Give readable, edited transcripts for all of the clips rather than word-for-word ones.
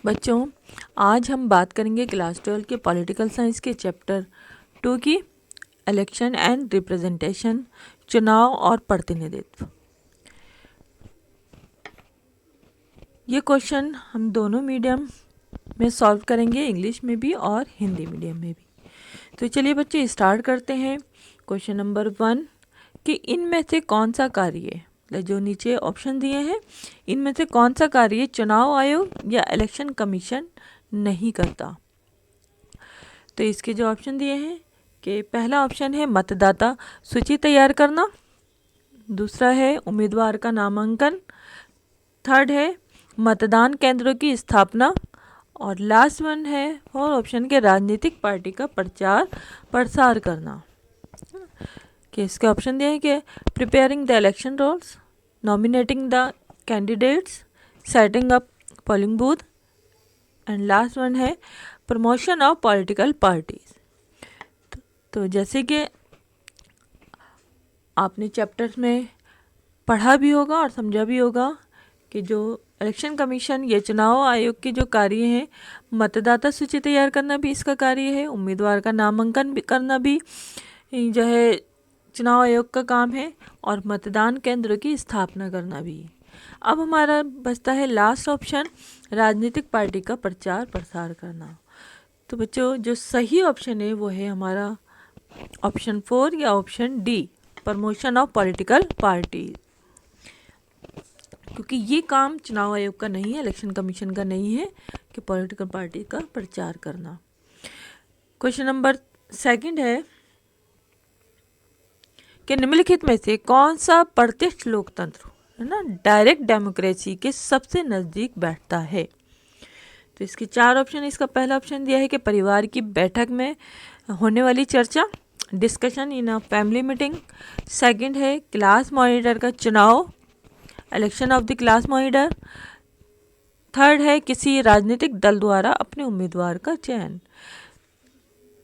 बच्चों, आज हम बात करेंगे क्लास 12 के पॉलिटिकल साइंस के चैप्टर 2 की इलेक्शन एंड रिप्रेजेंटेशन, चुनाव और प्रतिनिधित्व। ये क्वेश्चन हम दोनों मीडियम में सॉल्व करेंगे, इंग्लिश में भी और हिंदी मीडियम में भी। तो चलिए बच्चे स्टार्ट करते हैं। क्वेश्चन नंबर 1 कि इनमें से कौन सा कार्य, जो नीचे ऑप्शन दिए हैं, इनमें से कौन सा कार्य चुनाव आयोग या इलेक्शन कमीशन नहीं करता। तो इसके जो ऑप्शन दिए हैं कि पहला ऑप्शन है मतदाता सूची तैयार करना, दूसरा है उम्मीदवार का नामांकन, थर्ड है मतदान केंद्रों की स्थापना, और लास्ट वन है और ऑप्शन के राजनीतिक पार्टी का प्रचार प्रसार करना। कि इसके ऑप्शन दिए हैं कि preparing the election rolls, nominating the candidates, setting up polling booth, and last one है प्रमोशन ऑफ पॉलिटिकल पार्टीज। तो जैसे कि आपने चैप्टर्स में पढ़ा भी होगा और समझा भी होगा कि जो इलेक्शन कमीशन या चुनाव आयोग के जो कार्य हैं, मतदाता सूची तैयार करना भी इसका कार्य है, उम्मीदवार का नामांकन भी करना भी जो है चुनाव आयोग का काम है, और मतदान केंद्र की स्थापना करना भी। अब हमारा बचता है लास्ट ऑप्शन, राजनीतिक पार्टी का प्रचार प्रसार करना। तो बच्चों, जो सही ऑप्शन है वो है हमारा ऑप्शन 4 या option D, promotion of political party, क्योंकि ये काम चुनाव आयोग का नहीं है, इलेक्शन कमीशन का नहीं है कि पॉलिटिकल पार्टी का प्रचार करना। क्वेश्चन नंबर 2 है कि निम्नलिखित में से कौन सा प्रत्यक्ष लोकतंत्र है ना, डायरेक्ट डेमोक्रेसी के सबसे नज़दीक बैठता है। तो इसके 4 ऑप्शन। इसका पहला ऑप्शन दिया है कि परिवार की बैठक में होने वाली चर्चा, discussion in a family meeting. Second है क्लास मॉनिटर का चुनाव, election of the class monitor. Third है किसी राजनीतिक दल द्वारा अपने उम्मीदवार का चयन।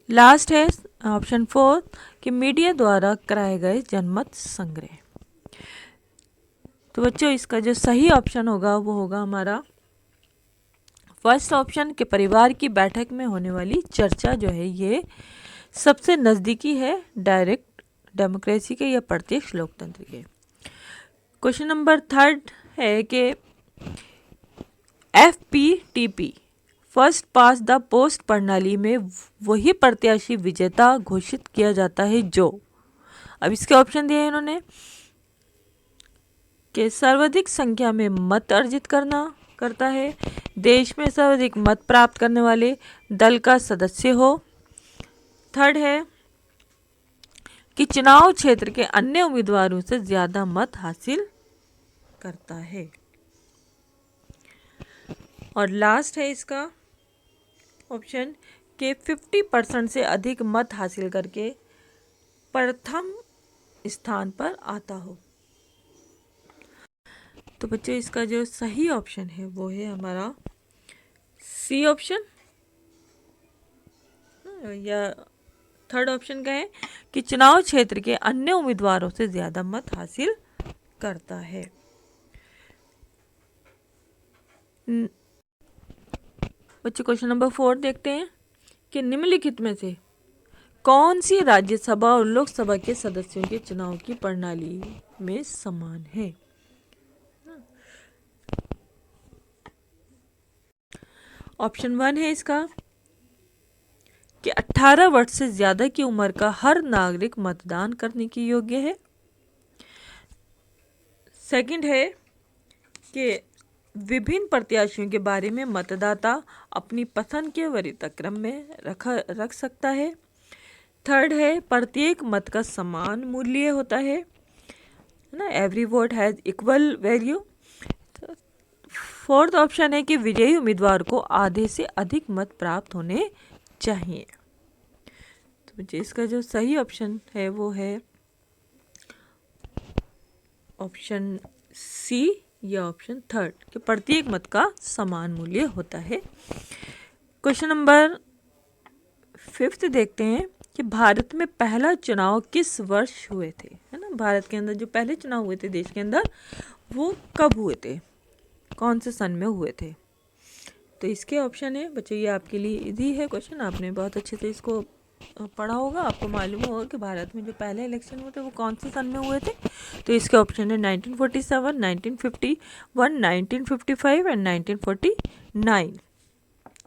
लास्ट है ऑप्शन 4 कि मीडिया द्वारा कराए गए जनमत संग्रह। तो बच्चों, इसका जो सही ऑप्शन होगा वो होगा हमारा फर्स्ट ऑप्शन कि परिवार की बैठक में होने वाली चर्चा जो है ये सबसे नज़दीकी है डायरेक्ट डेमोक्रेसी के या प्रत्यक्ष लोकतंत्र के। क्वेश्चन नंबर 3 है कि FPTP first pass the post प्रणाली में वही प्रत्याशी विजेता घोषित किया जाता है जो, अब इसके ऑप्शन दिए हैं इन्होंने कि सर्वाधिक संख्या में मत अर्जित करता है, देश में सर्वाधिक मत प्राप्त करने वाले दल का सदस्य हो, थर्ड है कि चुनाव क्षेत्र के अन्य उम्मीदवारों से ज्यादा मत हासिल करता है, और लास्ट है इसका ऑप्शन के 50% से अधिक मत हासिल करके प्रथम स्थान पर आता हो। तो बच्चों, इसका जो सही ऑप्शन है वो है हमारा सी ऑप्शन, या थर्ड ऑप्शन का है कि चुनाव क्षेत्र के अन्य उम्मीदवारों से ज्यादा मत हासिल करता है। बच्चों, क्वेश्चन नंबर 4 देखते हैं कि निम्नलिखित में से कौन सी राज्यसभा और लोकसभा के सदस्यों के चुनाव की प्रणाली में समान है। ऑप्शन 1 है इसका कि 18 वर्ष से ज्यादा की उम्र का हर नागरिक मतदान करने के योग्य है। सेकंड है कि विभिन्न प्रत्याशियों के बारे में मतदाता अपनी पसंद के वरीयता क्रम में रख सकता है। थर्ड है प्रत्येक मत का समान मूल्य होता है ना, every vote has equal value. Fourth option है कि विजयी उम्मीदवार को आधे से अधिक मत प्राप्त होने चाहिए। तो इसका जो सही ऑप्शन है वो है ऑप्शन सी या ऑप्शन 3 कि प्रत्येक मत का समान मूल्य होता है। क्वेश्चन नंबर 5 देखते हैं कि भारत में पहला चुनाव किस वर्ष हुए थे, है ना। भारत के अंदर जो पहले चुनाव हुए थे देश के अंदर, वो कब हुए थे, कौन से सन में हुए थे। तो इसके ऑप्शन है बच्चों, ये आपके लिए इजी है क्वेश्चन, आपने बहुत अच्छे से इसको पढ़ा होगा, आपको मालूम होगा कि भारत में जो पहले इलेक्शन हुए थे वो कौन से सन में हुए थे। तो इसके ऑप्शन है 1947, 1951, 1955 एंड 1949।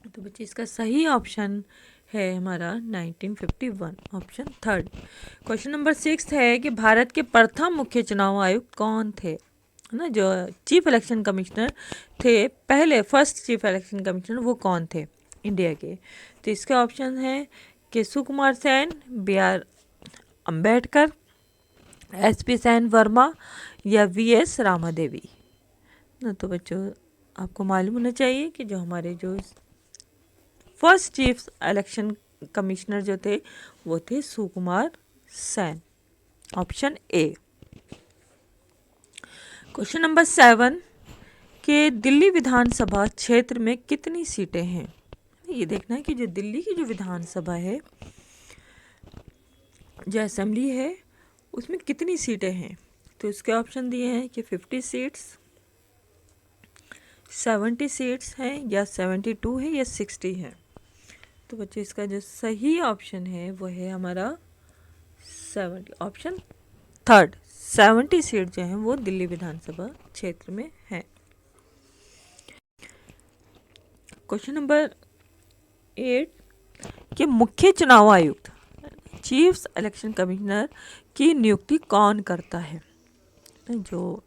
तो बच्चे इसका सही ऑप्शन है हमारा 1951, ऑप्शन थर्ड। क्वेश्चन नंबर 6 है कि भारत के प्रथम मुख्य चुनाव आयुक्त कौन थे, है ना, जो चीफ इलेक्शन कमिश्नर थे, पहले फर्स्ट चीफ इलेक्शन कमिश्नर वो कौन थे इंडिया के। तो इसके ऑप्शन है कि Sukumar Sen, B R Ambedkar, S P Sen Verma या वी एस रामादेवी ना। तो बच्चों आपको मालूम होना चाहिए कि जो हमारे जो फर्स्ट चीफ इलेक्शन कमिश्नर जो थे वो थे Sukumar Sen, option A. Question number 7 कि दिल्ली विधानसभा क्षेत्र में कितनी सीटें हैं। ये देखना है कि जो दिल्ली की जो विधानसभा है, जो असेंबली है, उसमें कितनी सीटें हैं। तो इसके ऑप्शन दिए हैं कि 50 सीट्स, 70 सीट्स हैं, या 72 है, या 60 है। तो बच्चों इसका जो सही ऑप्शन है वो है हमारा 70, ऑप्शन थर्ड। 70 सीट जो हैं वो दिल्ली विधानसभा क्षेत्र में है। क्वेश्चन नंबर 8 कि मुख्य चुनाव आयुक्त, चीफ इलेक्शन कमिश्नर की नियुक्ति कौन करता है। जो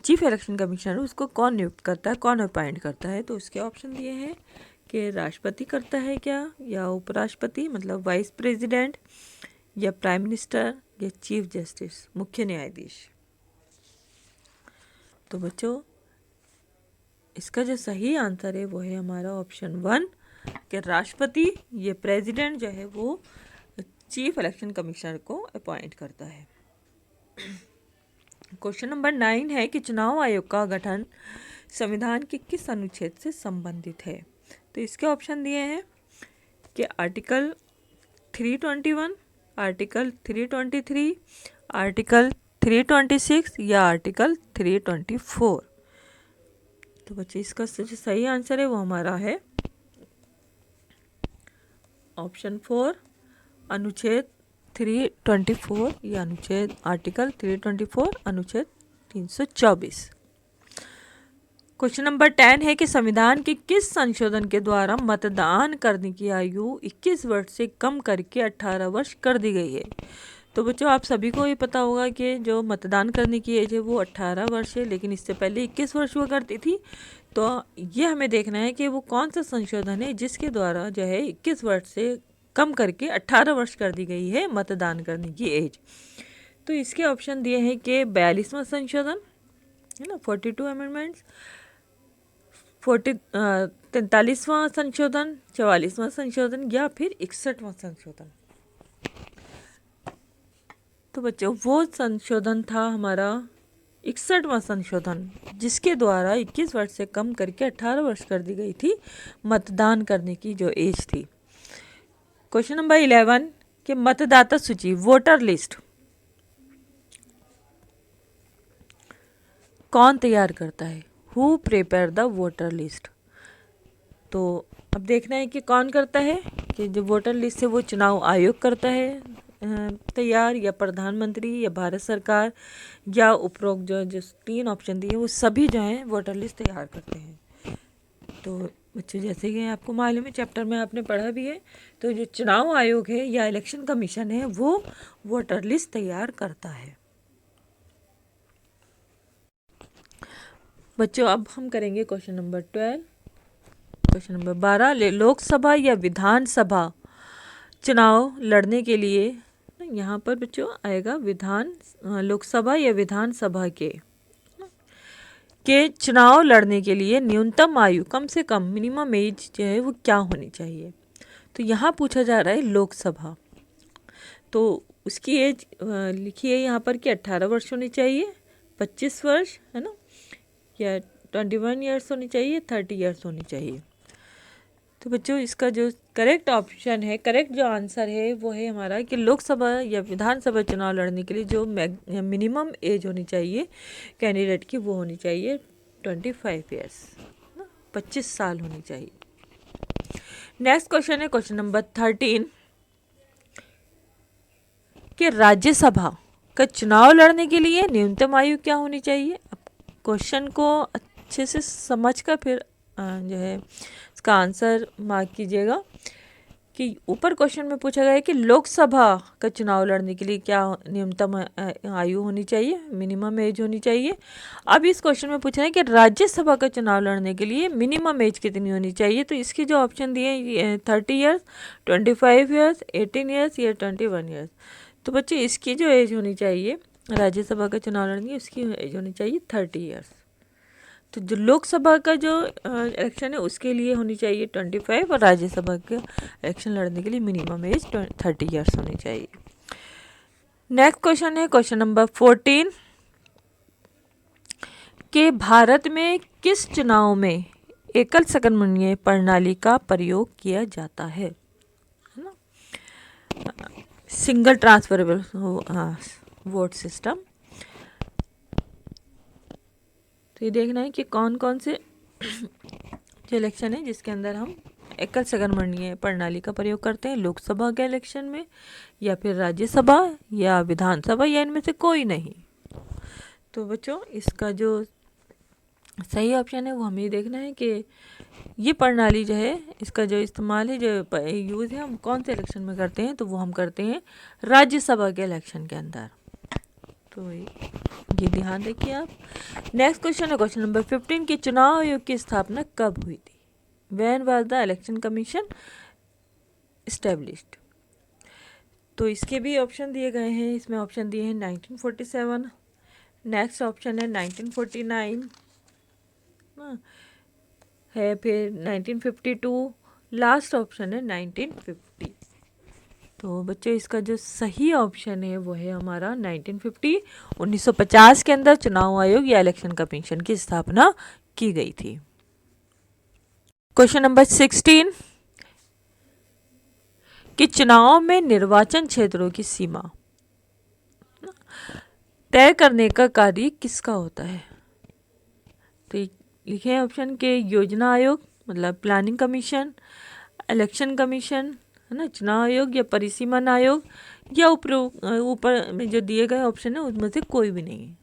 चीफ इलेक्शन कमिश्नर उसको कौन नियुक्त करता है, कौन अपॉइंट करता है। तो उसके ऑप्शन दिए हैं कि राष्ट्रपति करता है क्या, या उपराष्ट्रपति मतलब वाइस प्रेसिडेंट, या प्राइम मिनिस्टर, या चीफ जस्टिस मुख्य न्यायाधीश। तो बच्चों इसका जो सही आंसर है वो है हमारा ऑप्शन 1 कि राष्ट्रपति, ये प्रेसिडेंट जो है वो चीफ इलेक्शन कमिश्नर को अपॉइंट करता है। क्वेश्चन नंबर 9 है कि चुनाव आयोग का गठन संविधान के किस अनुच्छेद से संबंधित है। तो इसके ऑप्शन दिए हैं कि आर्टिकल 321, आर्टिकल 323, आर्टिकल 326 या आर्टिकल 324। तो बच्चे इसका जो सही आंसर है वो हमारा है ऑप्शन 4, अनुच्छेद 324 या अनुच्छेद आर्टिकल 324, अनुच्छेद 324। क्वेश्चन नंबर 10 है कि संविधान के किस संशोधन के द्वारा मतदान करने की आयु 21 वर्ष से कम करके 18 वर्ष कर दी गई है। तो बच्चों आप सभी को ये पता होगा कि जो मतदान करने की एज है वो 18 वर्ष है, लेकिन इससे पहले 21 वर्ष हुआ करती थी। तो ये हमें देखना है कि वो कौन सा संशोधन है जिसके द्वारा जो है 21 वर्ष से कम करके 18 वर्ष कर दी गई है मतदान करने की एज। तो इसके ऑप्शन दिए हैं कि 42वां संशोधन है ना, 42 अमेंडमेंट्स, 43वां संशोधन, 44वां संशोधन, या फिर 61वां संशोधन। तो बच्चों वो संशोधन था हमारा 61वां संशोधन, जिसके द्वारा 21 वर्ष से कम करके 18 वर्ष कर दी गई थी मतदान करने की जो एज थी। क्वेश्चन नंबर 11 कि मतदाता सूची, वोटर लिस्ट कौन तैयार करता है, who prepare the voter list. तो अब देखना है कि कौन करता है, कि जो वोटर लिस्ट है वो चुनाव आयोग करता है तैयार, या प्रधानमंत्री, या भारत सरकार, या उपरोक्त जो 3 ऑप्शन दिए वो सभी जो हैं वोटर लिस्ट तैयार करते हैं। तो बच्चों जैसे कि आपको मालूम है, चैप्टर में आपने पढ़ा भी है, तो जो चुनाव आयोग है या इलेक्शन कमीशन है वो वोटर लिस्ट तैयार करता है। बच्चों अब हम करेंगे question number 12। Question number 12, Lok Sabha या विधानसभा चुनाव लड़ने के लिए, यहाँ पर बच्चों आएगा लोकसभा या विधानसभा के चुनाव लड़ने के लिए न्यूनतम आयु, कम से कम मिनिमम एज जो है वो क्या होनी चाहिए। तो यहाँ पूछा जा रहा है लोकसभा, तो उसकी एज लिखी है यहाँ पर कि 18 वर्ष होनी चाहिए, 25 वर्ष है ना, या 21 ईयर्स होनी चाहिए, 30 ईयर्स होनी चाहिए। तो बच्चों इसका जो करेक्ट ऑप्शन है, करेक्ट जो आंसर है वो है हमारा कि लोकसभा या विधानसभा चुनाव लड़ने के लिए जो मिनिमम एज होनी चाहिए कैंडिडेट की वो होनी चाहिए 25 ईयर्स, 25 साल होनी चाहिए। नेक्स्ट क्वेश्चन है क्वेश्चन नंबर 13 कि राज्यसभा का चुनाव लड़ने के लिए न्यूनतम आयु क्या होनी चाहिए। अब क्वेश्चन को अच्छे से समझ कर फिर जो है इसका आंसर मार्क कीजिएगा कि ऊपर क्वेश्चन में पूछा गया है कि लोकसभा का चुनाव लड़ने के लिए क्या न्यूनतम आयु होनी चाहिए, मिनिमम एज होनी चाहिए। अब इस क्वेश्चन में पूछा है कि राज्यसभा का चुनाव लड़ने के लिए मिनिमम एज कितनी होनी चाहिए। तो इसके जो ऑप्शन दिए हैं 30 ईयर्स, 25 ईयर्स, 18 ईयर्स या 21 ईयर्स। तो बच्चे इसकी जो एज होनी चाहिए राज्यसभा का चुनाव लड़ने की, उसकी एज होनी चाहिए 30 ईयर्स। तो जो लोकसभा का जो इलेक्शन है उसके लिए होनी चाहिए 25 और राज्यसभा के इलेक्शन लड़ने के लिए मिनिमम एज 30 ईयर्स होनी चाहिए। नेक्स्ट क्वेश्चन है क्वेश्चन नंबर 14 कि भारत में किस चुनाव में एकल संगमरमर प्रणाली का प्रयोग किया जाता है ना, सिंगल ट्रांसफरेबल वोट सिस्टम। तो ये देखना है कि कौन कौन से जो इलेक्शन है जिसके अंदर हम एकल संगमरमर प्रणाली का प्रयोग करते हैं, लोकसभा के इलेक्शन में या फिर राज्यसभा या विधानसभा या इनमें से कोई नहीं। तो बच्चों इसका जो सही ऑप्शन है वो हमें देखना है कि ये प्रणाली जो है इसका जो इस्तेमाल है, जो यूज़ है, हम कौन से इलेक्शन में करते हैं। तो वो हम करते हैं राज्यसभा के इलेक्शन के अंदर। तो ये ध्यान रखिए आप। नेक्स्ट क्वेश्चन है क्वेश्चन नंबर 15 कि चुनाव आयोग की स्थापना कब हुई थी। When was the election commission established. तो इसके भी ऑप्शन दिए गए हैं। इसमें ऑप्शन दिए हैं 1947, नेक्स्ट ऑप्शन है 1949 है, फिर 1952, लास्ट ऑप्शन है 1950। तो बच्चों इसका जो सही ऑप्शन है वो है हमारा 1950। 1950 के अंदर चुनाव आयोग या इलेक्शन कमीशन की स्थापना की गई थी। क्वेश्चन नंबर 16 कि चुनाव में निर्वाचन क्षेत्रों की सीमा तय करने का कार्य किसका होता है। तो लिखे ऑप्शन के योजना आयोग मतलब प्लानिंग कमीशन, इलेक्शन कमीशन है ना, चुनाव आयोग या परिसीमन आयोग, या ऊपर में जो दिए गए ऑप्शन है उसमें से कोई भी नहीं है।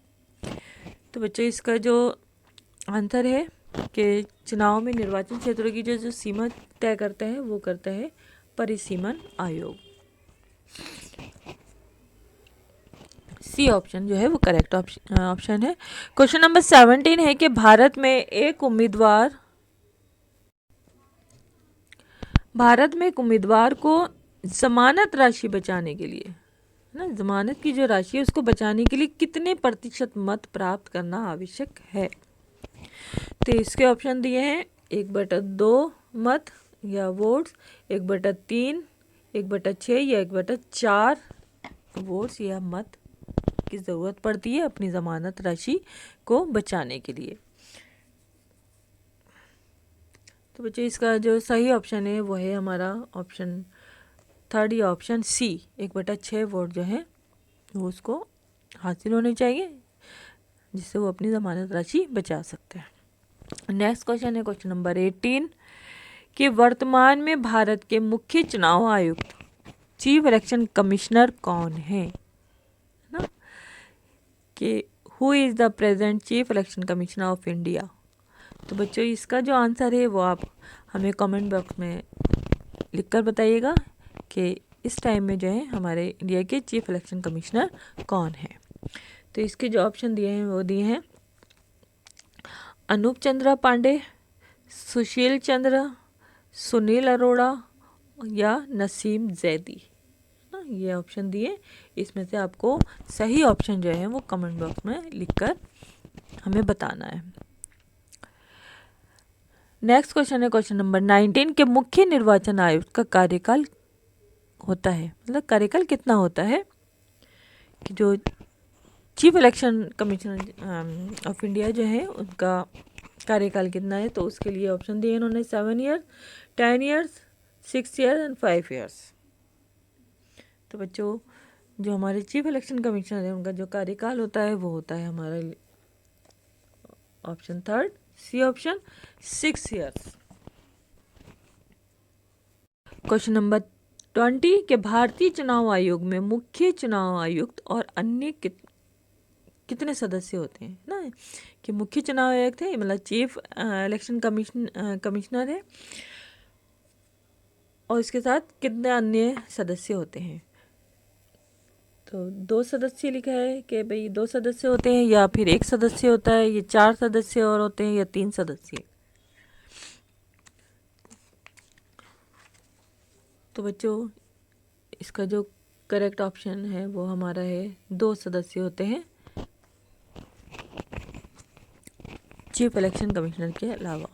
तो बच्चों इसका जो आंसर है कि चुनाव में निर्वाचन क्षेत्रों की जो सीमा तय करता है वो करता है परिसीमन आयोग। सी ऑप्शन जो है वो करेक्ट ऑप्शन है। क्वेश्चन नंबर 17 है कि भारत में एक उम्मीदवार को जमानत राशि बचाने के लिए ना, जमानत की जो राशि है उसको बचाने के लिए कितने प्रतिशत मत प्राप्त करना आवश्यक है। तो इसके ऑप्शन दिए हैं 1/2 मत या वोट्स, 1/3, 1/6 या 1/4 वोट्स या मत की ज़रूरत पड़ती है अपनी ज़मानत राशि को बचाने के लिए। तो बच्चों इसका जो सही ऑप्शन है वो है हमारा ऑप्शन 3 या ऑप्शन सी, 1/6 वोट जो है वो उसको हासिल होने चाहिए जिससे वो अपनी ज़मानत राशि बचा सकते हैं। नेक्स्ट क्वेश्चन है क्वेश्चन नंबर 18 कि वर्तमान में भारत के मुख्य चुनाव आयुक्त चीफ इलेक्शन कमिश्नर कौन है ना, कि who is the present chief election commissioner of India. तो बच्चों इसका जो आंसर है वो आप हमें कमेंट बॉक्स में लिखकर बताइएगा कि इस टाइम में जो है हमारे इंडिया के चीफ इलेक्शन कमिश्नर कौन है। तो इसके जो ऑप्शन दिए हैं वो दिए हैं अनूप चंद्रा पांडे, सुशील चंद्र, सुनील अरोड़ा या नसीम जैदी। ये ऑप्शन दिए, इसमें से आपको सही ऑप्शन जो है वो कमेंट बॉक्स में लिखकर हमें बताना है। नेक्स्ट क्वेश्चन है क्वेश्चन नंबर 19 के मुख्य निर्वाचन आयुक्त का कार्यकाल होता है, मतलब कार्यकाल कितना होता है, कि जो chief election commissioner of India जो है उनका कार्यकाल कितना है। तो उसके लिए ऑप्शन दिए इन्होंने 7 year, 10 years, 6 year and 5 years. तो बच्चों जो हमारे चीफ इलेक्शन कमिश्नर है उनका जो कार्यकाल होता है वो होता है हमारा option 3 C option 6 years. Question number 20 के भारतीय चुनाव आयोग में मुख्य चुनाव आयुक्त और अन्य कितने सदस्य होते हैं ना, कि मुख्य चुनाव आयुक्त है मतलब चीफ इलेक्शन कमिश्नर है, और इसके साथ कितने अन्य सदस्य होते हैं। तो 2 सदस्य लिखा है कि भाई 2 सदस्य होते हैं, या फिर 1 सदस्य होता है, ये 4 सदस्य और होते हैं, या 3 सदस्य। तो बच्चों इसका जो करेक्ट ऑप्शन है वो हमारा है 2 सदस्य होते हैं चीफ इलेक्शन कमिश्नर के अलावा।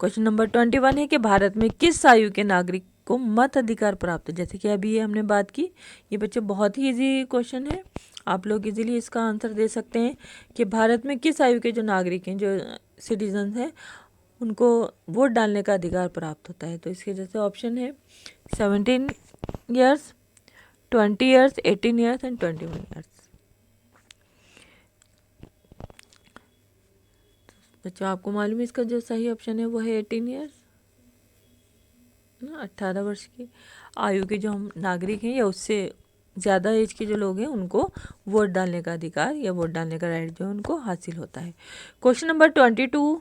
क्वेश्चन नंबर 21 है कि भारत में किस आयु के नागरिक को मत अधिकार प्राप्त है। जैसे कि अभी ये हमने बात की, ये बच्चे बहुत ही इजी क्वेश्चन है, आप लोग इजीली इसका आंसर दे सकते हैं कि भारत में किस आयु के जो नागरिक हैं, जो सिटीजन हैं, उनको वोट डालने का अधिकार प्राप्त होता है। तो इसके जैसे ऑप्शन है 17 years, 20 years, 18 years and 21 years. बच्चों आपको मालूम है इसका जो सही ऑप्शन है वो है 18 ईयर्स ना, 18 वर्ष की आयु के जो हम नागरिक हैं या उससे ज़्यादा एज के जो लोग हैं उनको वोट डालने का अधिकार या वोट डालने का राइट जो है उनको हासिल होता है। क्वेश्चन नंबर 22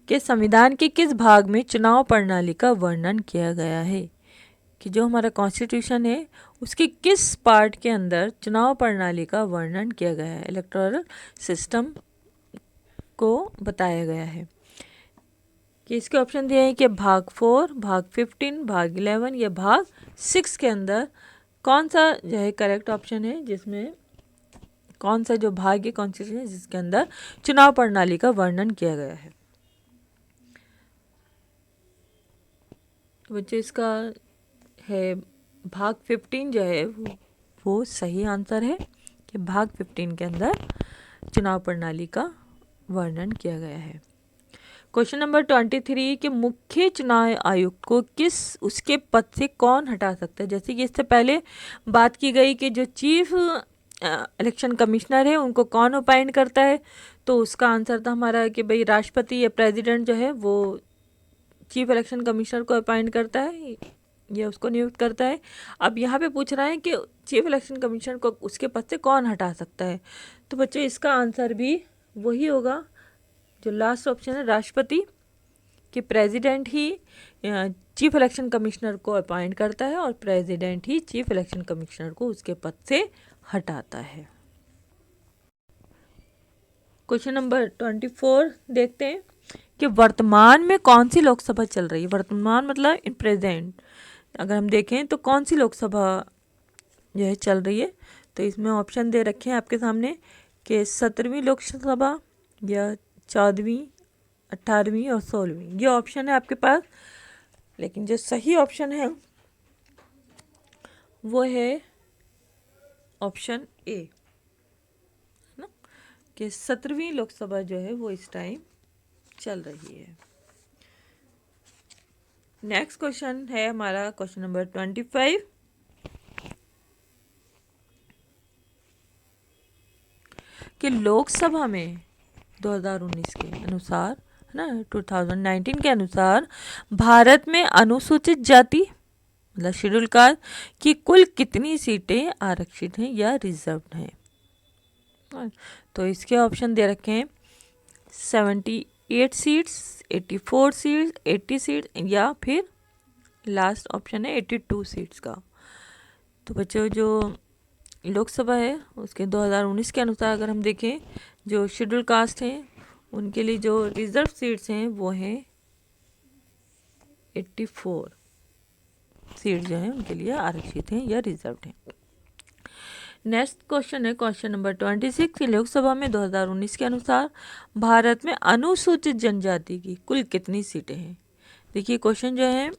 के संविधान के किस भाग में चुनाव प्रणाली का वर्णन किया गया है, कि जो हमारा कॉन्स्टिट्यूशन है उसके किस पार्ट के अंदर चुनाव प्रणाली का वर्णन किया गया है, इलेक्टोरल सिस्टम को बताया गया है। कि इसके ऑप्शन दिए हैं कि भाग 4, भाग 15, भाग 11 या भाग 6 के अंदर कौन सा जो है करेक्ट ऑप्शन है, जिसमें कौन सा जो भाग है कॉन्स्टिट्यूशन है जिसके अंदर चुनाव प्रणाली का वर्णन किया गया है। तो बच्चों इसका है भाग 15 जो है वो सही आंसर है, कि भाग 15 के अंदर चुनाव प्रणाली का वर्णन किया गया है। क्वेश्चन नंबर 23 के मुख्य चुनाव आयुक्त को किस उसके पद से कौन हटा सकता है। जैसे कि इससे पहले बात की गई कि जो चीफ इलेक्शन कमिश्नर है उनको कौन अपॉइंट करता है, तो उसका आंसर था हमारा कि भाई राष्ट्रपति या प्रेसिडेंट जो है वो चीफ इलेक्शन कमिश्नर को अपॉइंट करता है या उसको नियुक्त करता है। अब यहाँ पे पूछ रहा है कि चीफ इलेक्शन कमिश्नर को उसके पद से कौन हटा सकता है। तो बच्चों इसका आंसर भी वही होगा जो लास्ट ऑप्शन है, राष्ट्रपति, कि प्रेसिडेंट ही चीफ इलेक्शन कमिश्नर को अपॉइंट करता है और प्रेसिडेंट ही चीफ इलेक्शन कमिश्नर को उसके पद से हटाता है। क्वेश्चन नंबर 24 देखते हैं कि वर्तमान में कौन सी लोकसभा चल रही है। वर्तमान मतलब इन प्रेजेंट अगर हम देखें तो कौन सी लोकसभा जो है चल रही है। तो इसमें ऑप्शन दे रखे हैं आपके सामने कि 17वीं लोकसभा या 14वीं, 18वीं और 16वीं, ये ऑप्शन है आपके पास। लेकिन जो सही ऑप्शन है वो है ऑप्शन ए, ना, कि 17वीं लोकसभा जो है वो इस टाइम चल रही है। नेक्स्ट क्वेश्चन है हमारा क्वेश्चन नंबर 25 कि लोकसभा में 2019 के अनुसार ना 2019 के अनुसार भारत में अनुसूचित जाति मतलब शेड्यूल कास्ट की कुल कितनी सीटें आरक्षित हैं या रिजर्व्ड हैं। तो इसके ऑप्शन दे रखे हैं 78 सीट्स, 84 सीट्स, 80 सीट्स या फिर लास्ट ऑप्शन है 82 सीट्स का। तो बच्चों जो लोकसभा है उसके 2019 के अनुसार अगर हम देखें जो शेड्यूल कास्ट हैं उनके लिए जो रिजर्व सीट्स हैं वो हैं 84 सीट जो हैं उनके लिए आरक्षित हैं या रिजर्व्ड हैं। नेक्स्ट क्वेश्चन है क्वेश्चन नंबर 26 की लोकसभा में 2019 के अनुसार भारत में अनुसूचित जनजाति की कुल कितनी सीटें हैं। देखिए क्वेश्चन जो है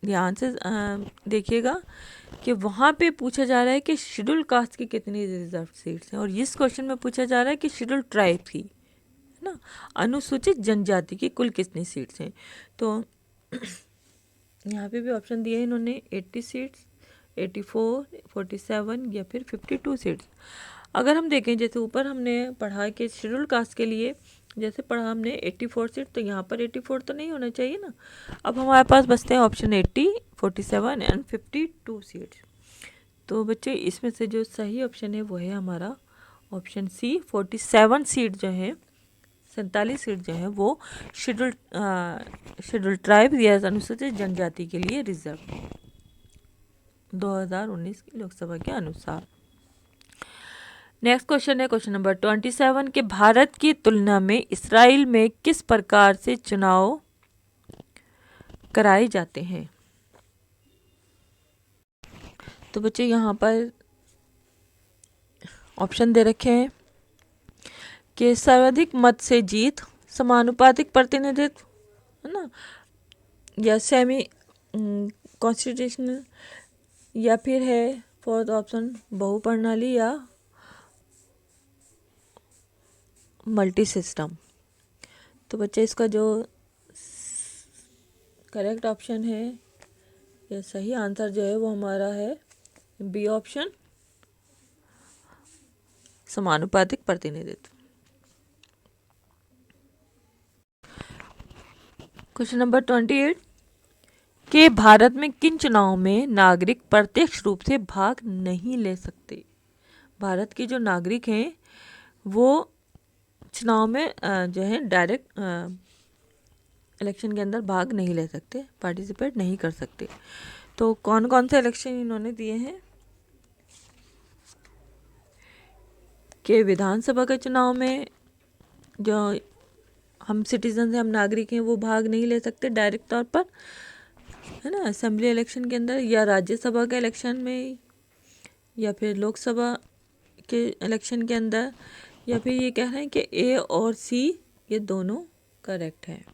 ध्यान से देखिएगा कि वहाँ पे पूछा जा रहा है कि शेड्यूल कास्ट की कितनी रिजर्व सीट्स हैं, और इस क्वेश्चन में पूछा जा रहा है कि शेड्यूल ट्राइब की है ना अनुसूचित जनजाति की कुल कितनी सीट्स हैं। तो यहाँ पे भी ऑप्शन दिए हैं इन्होंने 80 सीट्स, 84, 47 या फिर 52 सीट्स। अगर हम देखें जैसे ऊपर हमने पढ़ा कि शेड्यूल कास्ट के लिए जैसे पढ़ा हमने 84 सीट, तो यहाँ पर 84 तो नहीं होना चाहिए ना। अब हमारे पास बचते हैं ऑप्शन 80, 47 एंड 52 सीट्स। तो बच्चे इसमें से जो सही ऑप्शन है वो है हमारा ऑप्शन सी, 47 सीट जो है, 47 सीट जो है वो शेड्यूल ट्राइब या अनुसूचित जनजाति के लिए रिजर्व 2019 की लोकसभा के अनुसार। नेक्स्ट क्वेश्चन है क्वेश्चन नंबर 27 के भारत की तुलना में इस्राइल में किस प्रकार से चुनाव कराए जाते हैं। तो बच्चे यहाँ पर ऑप्शन दे रखे हैं कि सर्वाधिक मत से जीत, समानुपातिक प्रतिनिधित्व, है ना, या सेमी कॉन्स्टिट्यूशनल, या फिर है फोर्थ ऑप्शन बहुप्रणाली या मल्टी सिस्टम। तो बच्चे इसका जो करेक्ट ऑप्शन है या सही आंसर जो है वो हमारा है बी ऑप्शन, समानुपातिक प्रतिनिधित्व। क्वेश्चन नंबर 28 कि भारत में किन चुनावों में नागरिक प्रत्यक्ष रूप से भाग नहीं ले सकते। भारत के जो नागरिक हैं वो चुनाव में जो है डायरेक्ट इलेक्शन के अंदर भाग नहीं ले सकते, पार्टिसिपेट नहीं कर सकते। तो कौन कौन से इलेक्शन इन्होंने दिए हैं कि विधानसभा के चुनाव में जो हम सिटीजन हैं, हम नागरिक हैं, वो भाग नहीं ले सकते डायरेक्ट तौर पर, है ना, असेंबली इलेक्शन के अंदर, या राज्यसभा के इलेक्शन में, या फिर लोकसभा के इलेक्शन के अंदर, या फिर ये कह रहे हैं कि ए और सी ये दोनों करेक्ट हैं।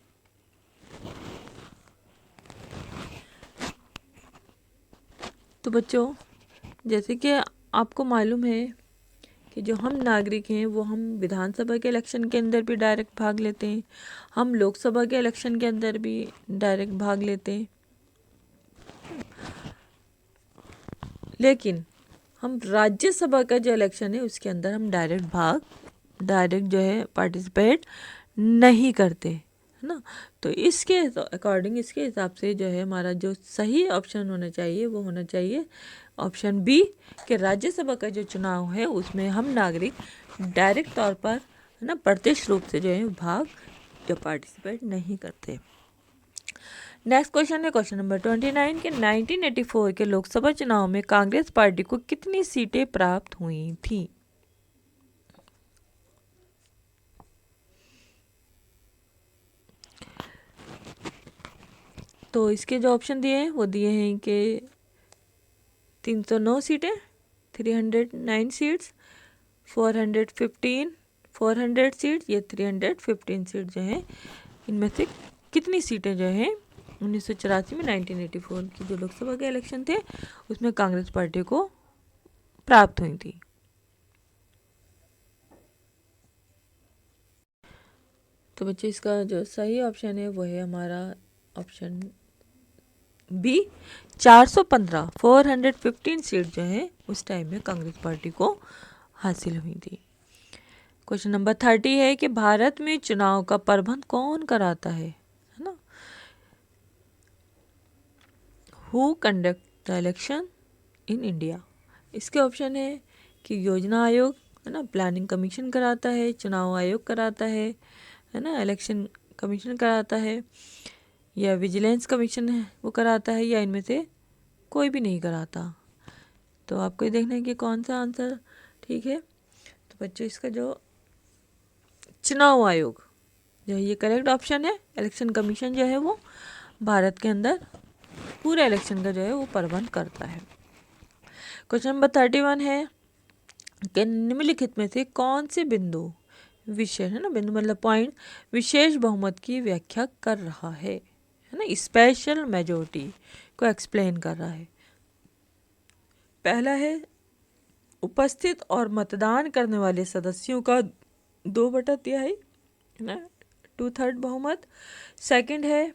तो बच्चों जैसे कि आपको मालूम है कि जो हम नागरिक हैं वो हम विधानसभा के इलेक्शन के अंदर भी डायरेक्ट भाग लेते हैं, हम लोकसभा के इलेक्शन के अंदर भी डायरेक्ट भाग लेते हैं, लेकिन हम राज्यसभा का जो इलेक्शन है उसके अंदर हम डायरेक्ट जो है पार्टिसिपेट नहीं करते, है ना। तो इसके अकॉर्डिंग, इसके हिसाब से जो है हमारा जो सही ऑप्शन होना चाहिए वो होना चाहिए ऑप्शन बी, कि राज्यसभा का जो चुनाव है उसमें हम नागरिक डायरेक्ट तौर पर, है ना, प्रत्यक्ष रूप से जो है भाग जो पार्टिसिपेट नहीं करते। नेक्स्ट क्वेश्चन है क्वेश्चन नंबर 29 के 1984 के लोकसभा चुनाव में कांग्रेस पार्टी को कितनी सीटें प्राप्त हुई थी। तो इसके जो ऑप्शन दिए हैं वो दिए हैं कि 309 सीटें, 309 सीट्स, 400 सीट्स या 315 सीट जो है, इनमें से कितनी सीटें जो हैं 1984 में 1984 की जो लोकसभा के इलेक्शन थे उसमें कांग्रेस पार्टी को प्राप्त हुई थी। तो बच्चे इसका जो सही ऑप्शन है वो है हमारा ऑप्शन बी, 415 सीट जो है उस टाइम में कांग्रेस पार्टी को हासिल हुई थी। क्वेश्चन नंबर 30 है कि भारत में चुनाव का प्रबंध कौन कराता है ना। Who conduct the election in India. इसके ऑप्शन है कि योजना आयोग, है ना, प्लानिंग कमीशन कराता है, चुनाव आयोग कराता है ना, इलेक्शन कमीशन कराता है, या विजिलेंस कमीशन है वो कराता है, या इनमें से कोई भी नहीं कराता। तो आपको ये देखना है कि कौन सा आंसर ठीक है। तो बच्चों इसका जो चुनाव आयोग जो है ये करेक्ट ऑप्शन है। इलेक्शन कमीशन जो है वो भारत के अंदर पूरे इलेक्शन का जो है वो प्रबंध करता है। क्वेश्चन नंबर 31 है कि निम्नलिखित में से कौन से बिंदु विशेष, है ना, बिंदु मतलब पॉइंट, विशेष बहुमत की व्याख्या कर रहा है ना, स्पेशल मेजोरिटी को एक्सप्लेन कर रहा है। पहला है उपस्थित और मतदान करने वाले सदस्यों का 2/3 ना, 2/3 बहुमत। सेकंड है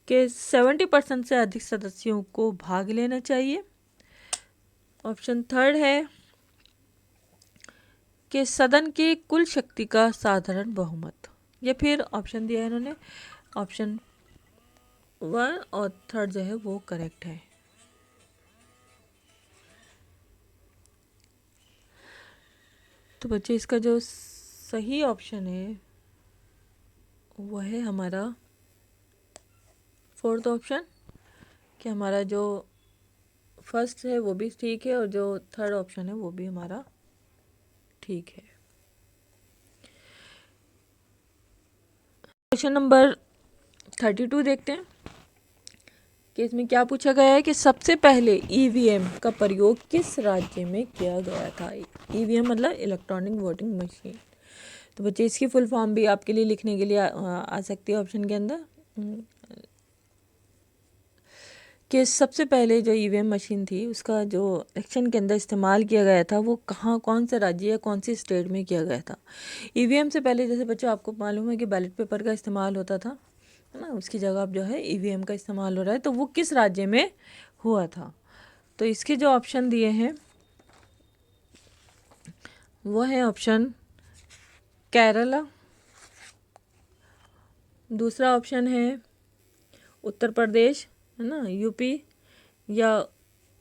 कि 70% से अधिक सदस्यों को भाग लेना चाहिए। ऑप्शन थर्ड है कि सदन की कुल शक्ति का साधारण बहुमत। या फिर ऑप्शन दिया है इन्होंने, ऑप्शन 1 और 3 जो है वो करेक्ट है। तो बच्चे इसका जो सही ऑप्शन है वो है हमारा 4th ऑप्शन, कि हमारा जो फर्स्ट है वो भी ठीक है और जो 3rd ऑप्शन है वो भी हमारा ठीक है। क्वेश्चन नंबर 32 देखते हैं कि इसमें क्या पूछा गया है कि सबसे पहले ईवीएम का प्रयोग किस राज्य में किया गया था। ईवीएम मतलब इलेक्ट्रॉनिक वोटिंग मशीन। तो बच्चे इसकी फुल फॉर्म भी आपके लिए लिखने के लिए आ सकती है ऑप्शन के अंदर, कि सबसे पहले जो ईवीएम मशीन थी उसका जो इलेक्शन के अंदर इस्तेमाल किया गया था वो कहाँ, कौन से राज्य या कौन सी स्टेट में किया गया था। ईवीएम से पहले जैसे बच्चों आपको मालूम है कि बैलेट पेपर का इस्तेमाल होता था, है ना, उसकी जगह अब जो है ईवीएम का इस्तेमाल हो रहा है। तो वो किस राज्य में हुआ था। तो इसके जो ऑप्शन दिए हैं वो है ऑप्शन केरला, दूसरा ऑप्शन है उत्तर प्रदेश, है ना, यूपी या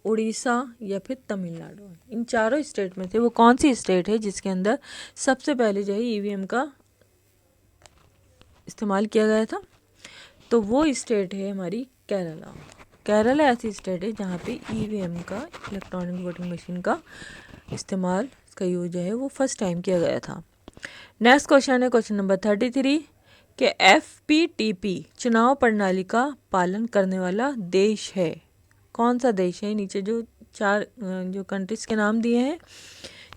उड़ीसा या फिर तमिलनाडु। इन चारों स्टेट में से वो कौन सी स्टेट है जिसके अंदर सबसे पहले जो है ईवीएम का इस्तेमाल किया गया था। तो वो स्टेट है हमारी केरला। केरला ऐसी स्टेट है जहाँ पे ईवीएम का, इलेक्ट्रॉनिक वोटिंग मशीन का इस्तेमाल, इसका यूज जो है वो फर्स्ट टाइम किया गया था। नेक्स्ट क्वेश्चन है क्वेश्चन नंबर 33 कि FPTP चुनाव प्रणाली का पालन करने वाला देश है। कौन सा देश है। नीचे जो 4 जो कंट्रीज के नाम दिए हैं,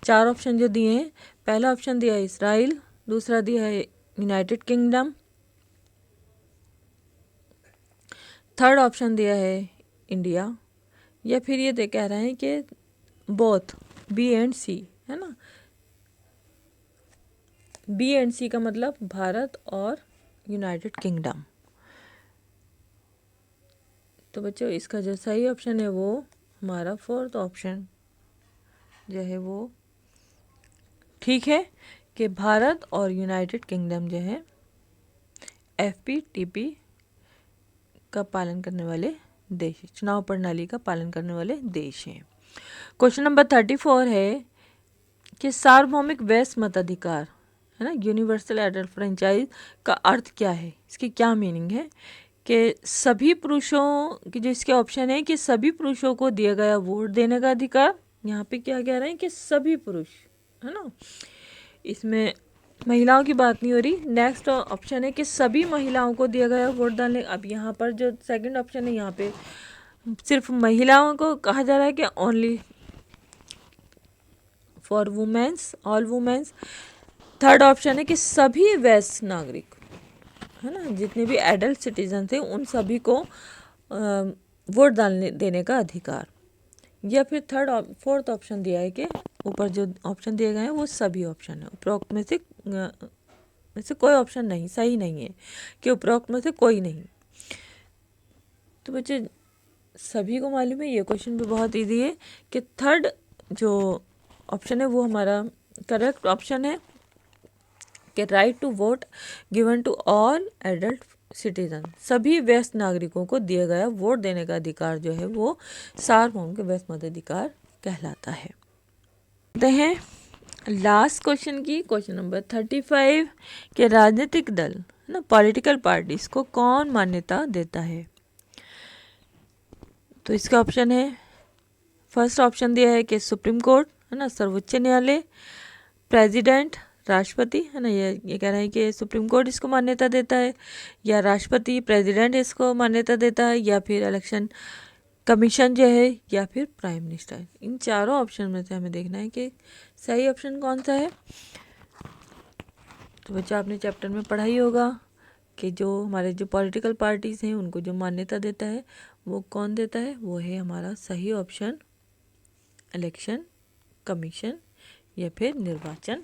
4 ऑप्शन जो दिए हैं, पहला ऑप्शन दिया है इसराइल, दूसरा दिया है यूनाइटेड किंगडम, 3rd ऑप्शन दिया है इंडिया, या फिर ये कह रहे हैं कि बोथ B एंड C, है ना। B एंड C का मतलब भारत और यूनाइटेड किंगडम। तो बच्चों इसका जो सही ऑप्शन है वो हमारा 4th ऑप्शन जो है वो ठीक है, कि भारत और यूनाइटेड किंगडम जो है FPTP का पालन करने वाले देश, चुनाव प्रणाली का पालन करने वाले देश हैं। क्वेश्चन नंबर 34 है कि सार्वभौमिक वैश्य मताधिकार, है ना, यूनिवर्सल एडल्ट फ्रेंचाइज का अर्थ क्या है। इसकी क्या मीनिंग है कि सभी पुरुषों की, जो इसके ऑप्शन है कि सभी पुरुषों को दिया गया वोट देने का अधिकार। यहाँ पे क्या कह रहे हैं कि सभी पुरुष, है ना, इसमें महिलाओं की बात नहीं हो रही। नेक्स्ट ऑप्शन है कि सभी महिलाओं को दिया गया वोट डालने। अब यहाँ पर जो सेकंड ऑप्शन है यहाँ पे सिर्फ महिलाओं को कहा जा रहा है कि only for womens, all womens. 3rd option है कि सभी वयस्क नागरिक, है ना, जितने भी एडल्ट सिटीजन थे उन सभी को वोट डालने देने का अधिकार। या फिर 4th ऑप्शन दिया है कि ऊपर जो ऑप्शन दिए गए हैं वो सभी ऑप्शन है, उपरोक्त में से कोई ऑप्शन नहीं सही नहीं है, कि उपरोक्त में से कोई नहीं। तो बच्चे सभी को मालूम है, ये क्वेश्चन भी बहुत ईजी है कि 3rd जो ऑप्शन है वो हमारा करेक्ट ऑप्शन है, कि right to vote given to all adult citizen, सभी वयस्क नागरिकों को दिया गया वोट देने का अधिकार जो है वो सार्वभौमिक वयस्क मताधिकार कहलाता है। हैं लास्ट क्वेश्चन की, क्वेश्चन नंबर 35 के राजनीतिक दल, ना, पॉलिटिकल पार्टीज को कौन मान्यता देता है। तो इसका ऑप्शन है, फर्स्ट ऑप्शन दिया है कि सुप्रीम कोर्ट, है ना, सर्वोच्च न्यायालय, प्रेसिडेंट, राष्ट्रपति, है ना, ये कह रहे हैं कि सुप्रीम कोर्ट इसको मान्यता देता है, या राष्ट्रपति प्रेसिडेंट इसको मान्यता देता है, या फिर इलेक्शन कमीशन जो है, या फिर प्राइम मिनिस्टर। इन चारों ऑप्शन में से हमें देखना है कि सही ऑप्शन कौन सा है। तो बच्चा आपने चैप्टर में पढ़ा ही होगा कि जो हमारे जो पॉलिटिकल पार्टीज़ हैं उनको जो मान्यता देता है वो कौन देता है, वो है हमारा सही ऑप्शन इलेक्शन कमीशन या फिर निर्वाचन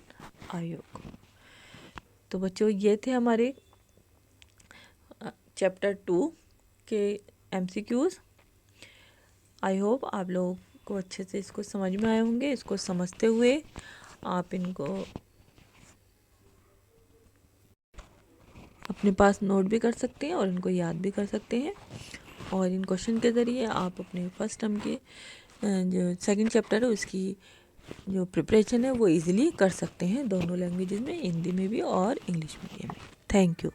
आयोग। तो बच्चों ये थे हमारे चैप्टर 2 के MCQs। आई होप आप लोगों को अच्छे से इसको समझ में आए होंगे। इसको समझते हुए आप इनको अपने पास नोट भी कर सकते हैं और इनको याद भी कर सकते हैं। और इन क्वेश्चन के ज़रिए आप अपने फर्स्ट टर्म के जो सेकंड चैप्टर है उसकी जो प्रिपरेशन है वो इजीली कर सकते हैं, दोनों लैंग्वेजेस में, हिंदी में भी और इंग्लिश मीडियम में। Thank you.